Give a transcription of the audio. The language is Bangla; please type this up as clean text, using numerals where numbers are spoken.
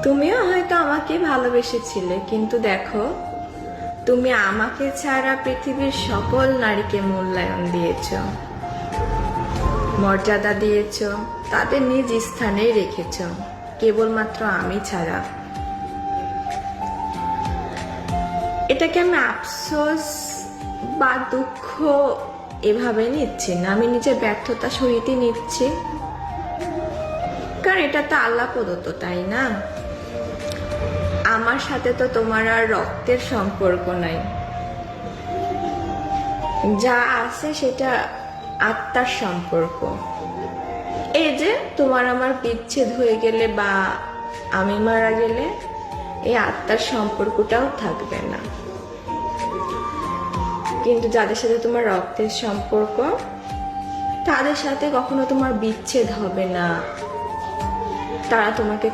তুমিও হয়তো আমাকে ভালোবেসেছিলে, কিন্তু দেখো তুমি আমাকে ছাড়া পৃথিবীর সকল নারীকে মূল্যায়ন দিয়েছ, মর্যাদা দিয়েছ, তাদের নিজ স্থানেই রেখেছ, কেবলমাত্র আমি ছাড়া। এটাকে আমি আফসোস বা দুঃখ এভাবে নিচ্ছি না, আমি নিজের ব্যর্থতা সহিতে নিচ্ছি, কারণ এটা তো আল্লাহ প্রদত্ত, তাই না? আমার সাথে তো তোমার আর রক্তের সম্পর্ক নাই, যা আছে সেটা আত্মার সম্পর্ক। এই যে তোমার আমার বিচ্ছেদ হয়ে গেলে বা আমি মারা গেলে এই আত্মার সম্পর্কটাও থাকবে না, কিন্তু যাদের সাথে তোমার রক্তের সম্পর্ক তাদের সাথে কখনো তোমার বিচ্ছেদ হবে না, তারা তোমাকে